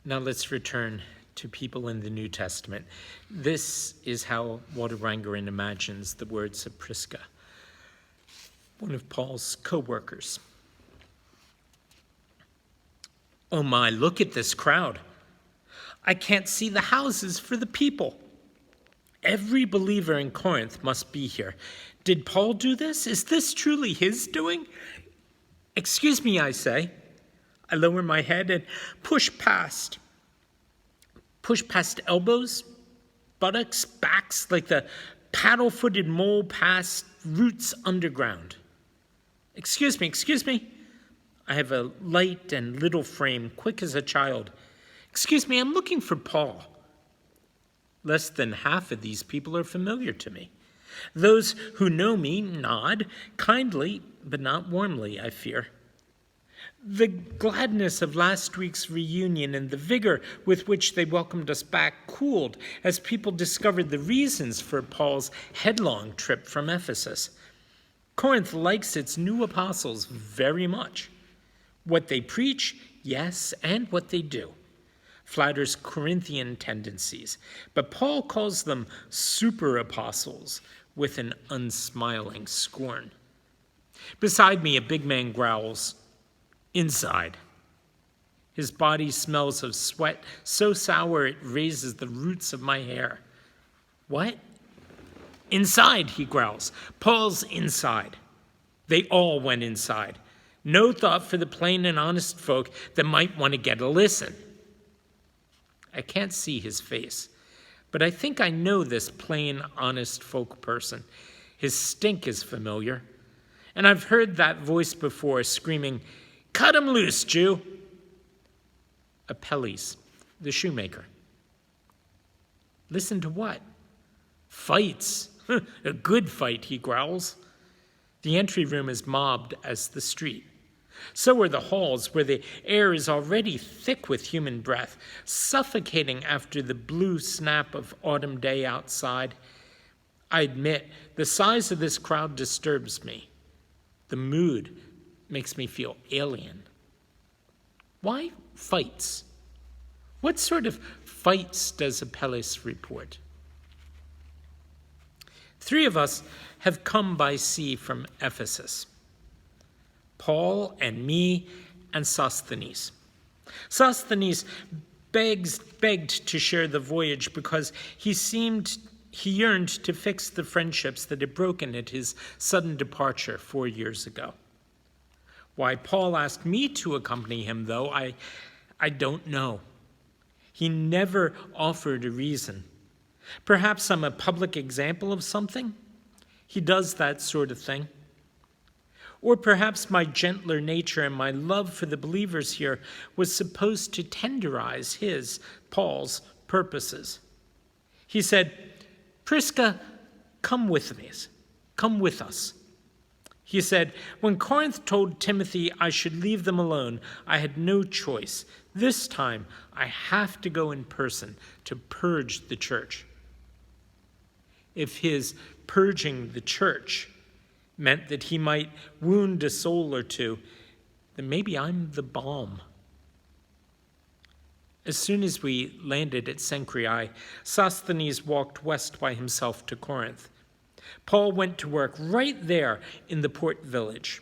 Now let's return to people in the New Testament. This is how Walter Wangerin imagines the words of Prisca, one of Paul's co-workers. Oh my, look at this crowd. I can't see the houses for the people. Every believer in Corinth must be here. Did Paul do this? Is this truly his doing? Excuse me, I say. I lower my head and push past elbows, buttocks, backs, like the paddle-footed mole past roots underground. Excuse me. I have a light and little frame, quick as a child. Excuse me, I'm looking for Paul. Less than half of these people are familiar to me. Those who know me nod, kindly, but not warmly, I fear. The gladness of last week's reunion and the vigor with which they welcomed us back cooled as people discovered the reasons for Paul's headlong trip from Ephesus. Corinth likes its new apostles very much. What they preach, yes, and what they do flatters Corinthian tendencies, but Paul calls them super apostles with an unsmiling scorn. Beside me, a big man growls, inside. His body smells of sweat so sour it raises the roots of my hair. What? Inside, he growls. Paul's inside. They all went inside. No thought for the plain and honest folk that might want to get a listen. I can't see his face, but I think I know this plain, honest folk person. His stink is familiar, and I've heard that voice before screaming, "Cut him loose, Jew!" Apelles, the shoemaker. Listen to what? Fights. A good fight, he growls. The entry room is mobbed as the street. So are the halls, where the air is already thick with human breath, suffocating after the blue snap of autumn day outside. I admit, the size of this crowd disturbs me. The mood makes me feel alien. Why fights? What sort of fights does Apelles report? 3 of us have come by sea from Ephesus. Paul and me and Sosthenes. Sosthenes begged to share the voyage because he yearned to fix the friendships that had broken at his sudden departure 4 years ago. Why Paul asked me to accompany him, though, I don't know. He never offered a reason. Perhaps I'm a public example of something. He does that sort of thing. Or perhaps my gentler nature and my love for the believers here was supposed to tenderize Paul's purposes. He said, Prisca, come with us. He said, when Corinth told Timothy I should leave them alone, I had no choice. This time, I have to go in person to purge the church. If his purging the church meant that he might wound a soul or two, then maybe I'm the balm. As soon as we landed at Cenchreae, Sosthenes walked west by himself to Corinth. Paul went to work right there in the port village.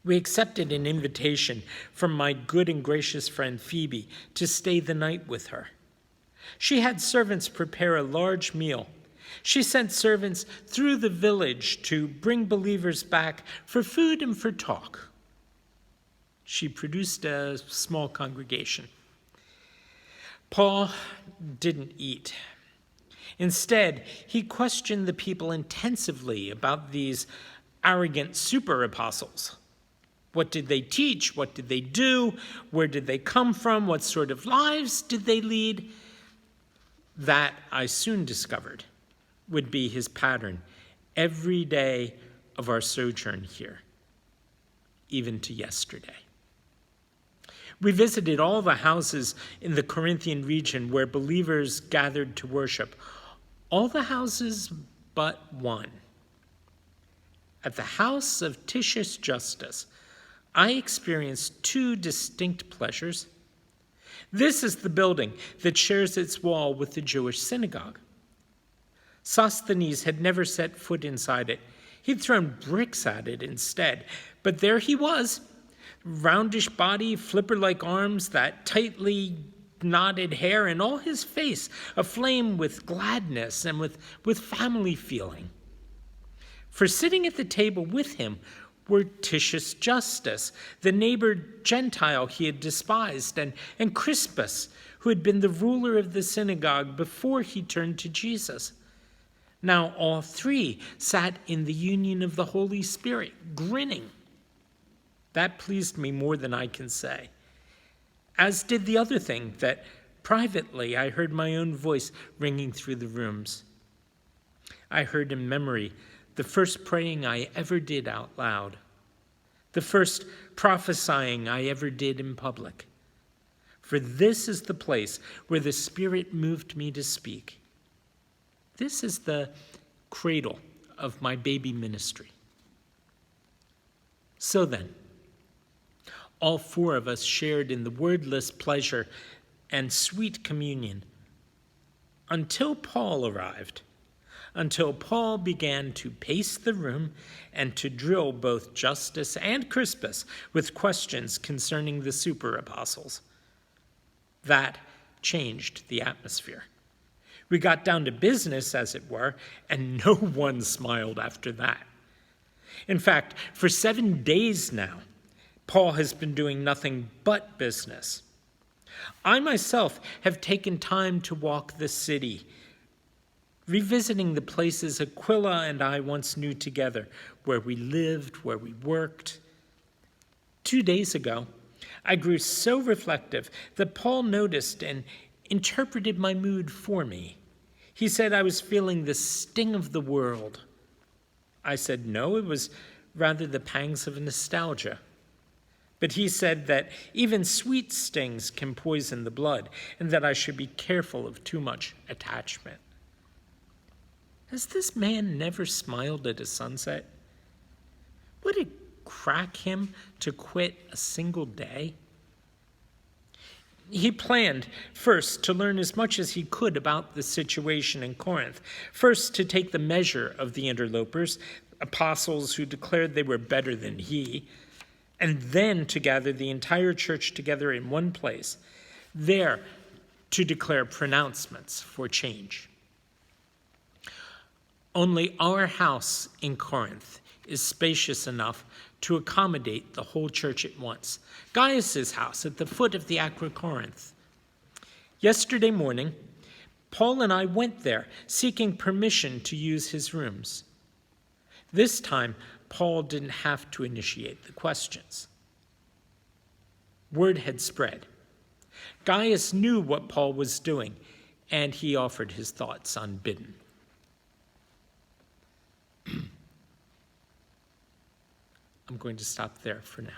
We accepted an invitation from my good and gracious friend Phoebe to stay the night with her. She had servants prepare a large meal. She sent servants through the village to bring believers back for food and for talk. She produced a small congregation. Paul didn't eat. Instead, he questioned the people intensively about these arrogant super apostles. What did they teach? What did they do? Where did they come from? What sort of lives did they lead? That, I soon discovered, would be his pattern every day of our sojourn here, even to yesterday. We visited all the houses in the Corinthian region where believers gathered to worship, all the houses but one. At the house of Titius Justus, I experienced 2 distinct pleasures. This is the building that shares its wall with the Jewish synagogue. Sosthenes had never set foot inside it. He'd thrown bricks at it instead. But there he was, roundish body, flipper-like arms, that tightly knotted hair, and all his face aflame with gladness and with family feeling. For sitting at the table with him were Titius Justus, the neighbor Gentile he had despised, and Crispus, who had been the ruler of the synagogue before he turned to Jesus. Now all three sat in the union of the Holy Spirit, grinning. That pleased me more than I can say. As did the other thing, that privately I heard my own voice ringing through the rooms. I heard in memory the first praying I ever did out loud, the first prophesying I ever did in public. For this is the place where the Spirit moved me to speak. This is the cradle of my baby ministry. So then, all four of us shared in the wordless pleasure and sweet communion until Paul arrived, until Paul began to pace the room and to drill both Justus and Crispus with questions concerning the super apostles. That changed the atmosphere. We got down to business, as it were, and no one smiled after that. In fact, for 7 days now, Paul has been doing nothing but business. I myself have taken time to walk the city, revisiting the places Aquila and I once knew together, where we lived, where we worked. 2 days ago, I grew so reflective that Paul noticed and interpreted my mood for me. He said I was feeling the sting of the world. I said no, it was rather the pangs of nostalgia. But he said that even sweet stings can poison the blood, and that I should be careful of too much attachment. Has this man never smiled at a sunset? Would it crack him to quit a single day? He planned first to learn as much as he could about the situation in Corinth, first to take the measure of the interlopers, apostles who declared they were better than he, and then to gather the entire church together in one place, there to declare pronouncements for change. Only our house in Corinth is spacious enough to accommodate the whole church at once. Gaius's house at the foot of the Acrocorinth. Yesterday morning, Paul and I went there seeking permission to use his rooms. This time, Paul didn't have to initiate the questions. Word had spread. Gaius knew what Paul was doing, and he offered his thoughts unbidden. I'm going to stop there for now.